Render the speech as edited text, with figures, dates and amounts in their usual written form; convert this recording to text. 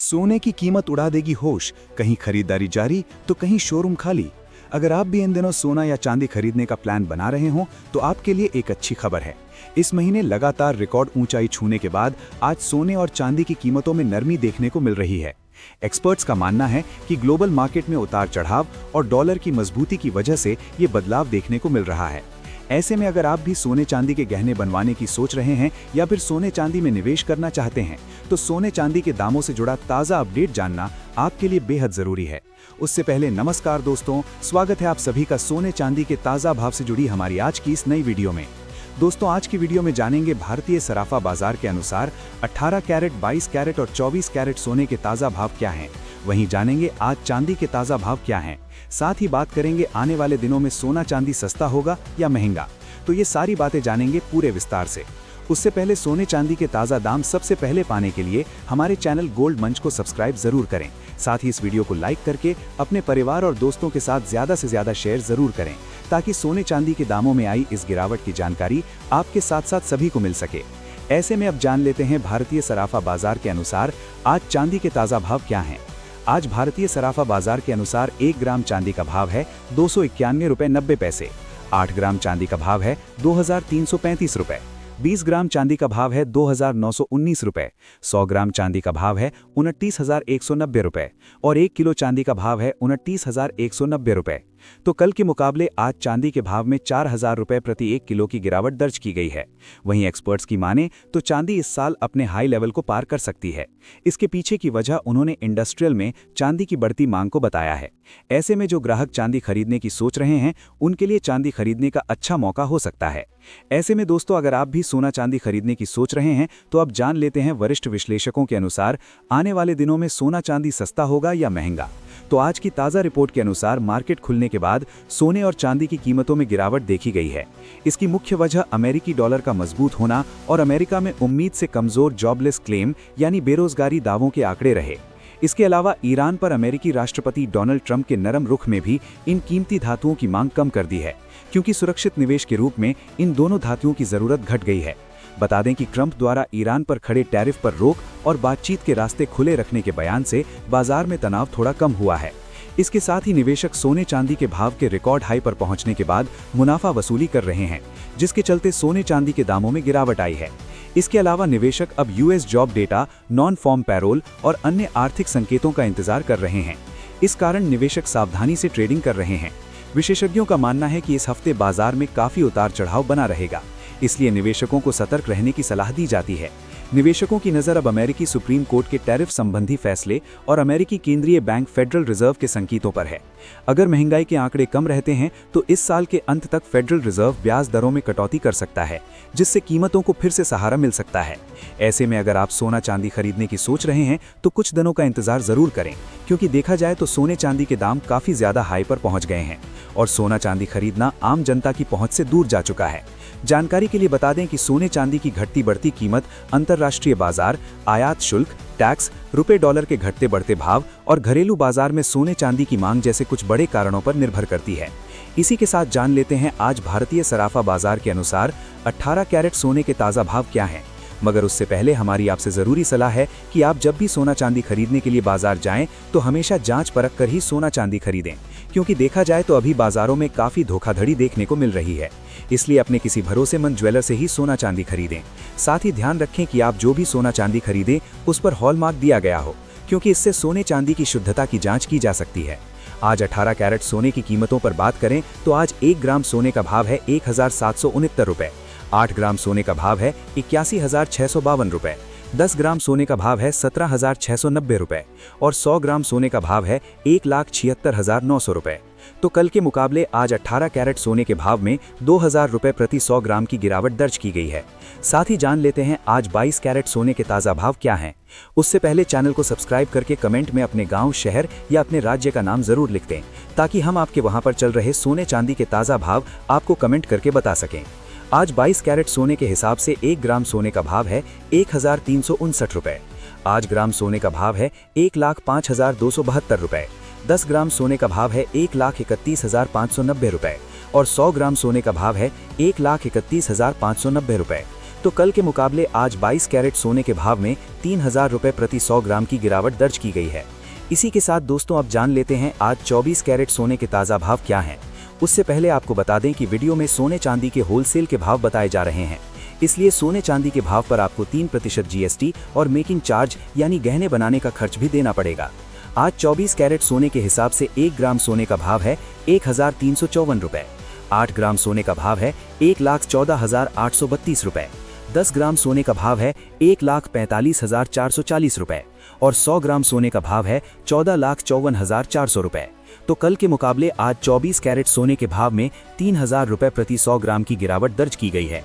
सोने की कीमत उड़ा देगी होश, कहीं खरीदारी जारी तो कहीं शोरूम खाली। अगर आप भी इन दिनों सोना या चांदी खरीदने का प्लान बना रहे हो तो आपके लिए एक अच्छी खबर है। इस महीने लगातार रिकॉर्ड ऊंचाई छूने के बाद आज सोने और चांदी की कीमतों में नरमी देखने को मिल रही है। एक्सपर्ट्स का मानना है कि ग्लोबल मार्केट में उतार चढ़ाव और डॉलर की मजबूती की वजह से ये बदलाव देखने को मिल रहा है। ऐसे में अगर आप भी सोने चांदी के गहने बनवाने की सोच रहे हैं या फिर सोने चांदी में निवेश करना चाहते हैं तो सोने चांदी के दामों से जुड़ा ताज़ा अपडेट जानना आपके लिए बेहद जरूरी है। उससे पहले नमस्कार दोस्तों, स्वागत है आप सभी का सोने चांदी के ताज़ा भाव से जुड़ी हमारी आज की इस नई वीडियो में। दोस्तों, आज की वीडियो में जानेंगे भारतीय सराफा बाजार के अनुसार 18 कैरेट, 22 कैरेट और 24 कैरेट सोने के ताज़ा भाव क्या हैं। वहीं जानेंगे आज चांदी के ताज़ा भाव क्या हैं। साथ ही बात करेंगे आने वाले दिनों में सोना चांदी सस्ता होगा या महंगा। तो ये सारी बातें जानेंगे पूरे विस्तार से। उससे पहले सोने चांदी के ताज़ा दाम सबसे पहले पाने के लिए हमारे चैनल गोल्ड मंच को सब्सक्राइब जरूर करें। साथ ही इस वीडियो को लाइक करके अपने परिवार और दोस्तों के साथ ज़्यादा से ज़्यादा शेयर जरूर करें ताकि सोने चांदी के दामों में आई इस गिरावट की जानकारी आपके साथ साथ सभी को मिल सके। ऐसे में अब जान लेते हैं भारतीय सराफा बाजार के अनुसार आज चांदी के ताज़ा भाव क्या हैं। आज भारतीय सराफा बाजार के अनुसार 1 ग्राम चांदी का भाव है 291 रुपये 90 पैसे। 8 ग्राम चांदी का भाव है 2335 रुपये। 20 ग्राम चांदी का भाव है 2919 रुपये। 100 ग्राम चांदी का भाव है 29,190 रुपये और 1 किलो चांदी का भाव है 29,190 रुपये। तो कल के मुकाबले आज चांदी के भाव में 4,000 रुपये प्रति 1 किलो की गिरावट दर्ज की गई है। वहीं एक्सपर्ट्स की माने तो चांदी इस साल अपने हाई लेवल को पार कर सकती है। इसके पीछे की वजह उन्होंने इंडस्ट्रियल में चांदी की बढ़ती मांग को बताया है। ऐसे में जो ग्राहक चांदी खरीदने की सोच रहे हैं उनके लिए चांदी खरीदने का अच्छा मौका हो सकता है। ऐसे में दोस्तों, अगर आप भी सोना चांदी खरीदने की सोच रहे हैं तो अब जान लेते हैं वरिष्ठ विश्लेषकों के अनुसार आने वाले दिनों में सोना चांदी सस्ता होगा या महंगा। तो आज की ताज़ा रिपोर्ट के अनुसार मार्केट खुलने के बाद सोने और चांदी की कीमतों में गिरावट देखी गई है। इसकी मुख्य वजह अमेरिकी डॉलर का मजबूत होना और अमेरिका में उम्मीद से कमजोर जॉबलेस क्लेम यानी बेरोजगारी दावों के आंकड़े रहे। इसके अलावा ईरान पर अमेरिकी राष्ट्रपति डोनाल्ड ट्रंप के नरम रुख में भी इन कीमती धातुओं की मांग कम कर दी है, क्योंकि सुरक्षित निवेश के रूप में इन दोनों धातुओं की जरूरत घट गई है। बता दें कि ट्रंप द्वारा ईरान पर खड़े टैरिफ पर रोक और बातचीत के रास्ते खुले रखने के बयान से बाजार में तनाव थोड़ा कम हुआ है। इसके साथ ही निवेशक सोने चांदी के भाव के रिकॉर्ड हाई पर पहुंचने के बाद मुनाफा वसूली कर रहे हैं, जिसके चलते सोने चांदी के दामों में गिरावट आई है। इसके अलावा निवेशक अब US job data, non farm payroll और अन्य आर्थिक संकेतों का इंतजार कर रहे हैं। इस कारण निवेशक सावधानी से ट्रेडिंग कर रहे हैं। विशेषज्ञों का मानना है कि इस हफ्ते बाजार में काफी उतार चढ़ाव बना रहेगा, इसलिए निवेशकों को सतर्क रहने की सलाह दी जाती है। निवेशकों की नज़र अब अमेरिकी सुप्रीम कोर्ट के टैरिफ संबंधी फैसले और अमेरिकी केंद्रीय बैंक फेडरल रिजर्व के संकेतों पर है। अगर महंगाई के आंकड़े कम रहते हैं तो इस साल के अंत तक फेडरल रिजर्व ब्याज दरों में कटौती कर सकता है, जिससे कीमतों को फिर से सहारा मिल सकता है। ऐसे में अगर आप सोना चांदी खरीदने की सोच रहे हैं तो कुछ दिनों का इंतजार जरूर करें, क्योंकि देखा जाए तो सोने चांदी के दाम काफ़ी ज़्यादा हाई पर पहुँच गए हैं और सोना चांदी खरीदना आम जनता की पहुँच से दूर जा चुका है। जानकारी के लिए बता दें कि सोने चांदी की घटती बढ़ती कीमत अंतर्राष्ट्रीय बाजार, आयात शुल्क, टैक्स, रुपए डॉलर के घटते बढ़ते भाव और घरेलू बाजार में सोने चांदी की मांग जैसे कुछ बड़े कारणों पर निर्भर करती है। इसी के साथ जान लेते हैं आज भारतीय सराफा बाजार के अनुसार 18 कैरेट सोने के ताज़ा भाव क्या हैं। मगर उससे पहले हमारी आपसे ज़रूरी सलाह है कि आप जब भी सोना चांदी खरीदने के लिए बाजार जाएं तो हमेशा जांच परख कर ही सोना चांदी खरीदें, क्योंकि देखा जाए तो अभी बाजारों में काफ़ी धोखाधड़ी देखने को मिल रही है। इसलिए अपने किसी भरोसेमंद ज्वेलर से ही सोना चांदी खरीदें। साथ ही ध्यान रखें कि आप जो भी सोना चांदी खरीदें उस पर हॉलमार्क दिया गया हो, क्योंकि इससे सोने चांदी की शुद्धता की जाँच की जा सकती है। आज 18 कैरेट सोने की कीमतों पर बात करें तो आज 1 ग्राम सोने का भाव है 1,769 रुपये। 8 ग्राम सोने का भाव है 81,652 रुपये। 10 ग्राम सोने का भाव है 17,690 रुपये और 100 ग्राम सोने का भाव है 1,76,900 रुपये। तो कल के मुकाबले आज 18 कैरेट सोने के भाव में 2,000 रुपये प्रति 100 ग्राम की गिरावट दर्ज की गई है। साथ ही जान लेते हैं आज 22 कैरेट सोने के ताज़ा भाव क्या हैं। उससे पहले चैनल को सब्सक्राइब करके कमेंट में अपने गांव, शहर या अपने राज्य का नाम जरूर लिख दें, ताकि हम आपके वहां पर चल रहे सोने चांदी के ताज़ा भाव आपको कमेंट करके बता सकें। आज 22 कैरेट सोने के हिसाब से 1 ग्राम सोने का भाव है 1,359 रुपये। 8 ग्राम सोने का भाव है 1,05,272 रुपये। 10 ग्राम सोने का भाव है 1,31,590 रुपये और 100 ग्राम सोने का भाव है 1,31,590 रुपये। तो कल के मुकाबले आज 22 कैरेट सोने के भाव में 3000 रुपये प्रति 100 ग्राम की गिरावट दर्ज की गई है। इसी के साथ दोस्तों अब जान लेते हैं आज 24 कैरेट सोने के ताज़ा भाव क्या हैं। उससे पहले आपको बता दें कि वीडियो में सोने चांदी के होलसेल के भाव बताए जा रहे हैं, इसलिए सोने चांदी के भाव पर आपको 3% GST और मेकिंग चार्ज यानी गहने बनाने का खर्च भी देना पड़ेगा। आज 24 कैरेट सोने के हिसाब से 1 ग्राम सोने का भाव है 1354 रुपये, 8 ग्राम सोने का भाव है 1,14,832 रुपये, 10 ग्राम सोने का भाव है 1,45,440 रुपये और 100 ग्राम सोने का भाव है 14,54,400 रुपये। तो कल के मुकाबले आज 24 कैरेट सोने के भाव में 3000 रुपये प्रति 100 ग्राम की गिरावट दर्ज की गई है।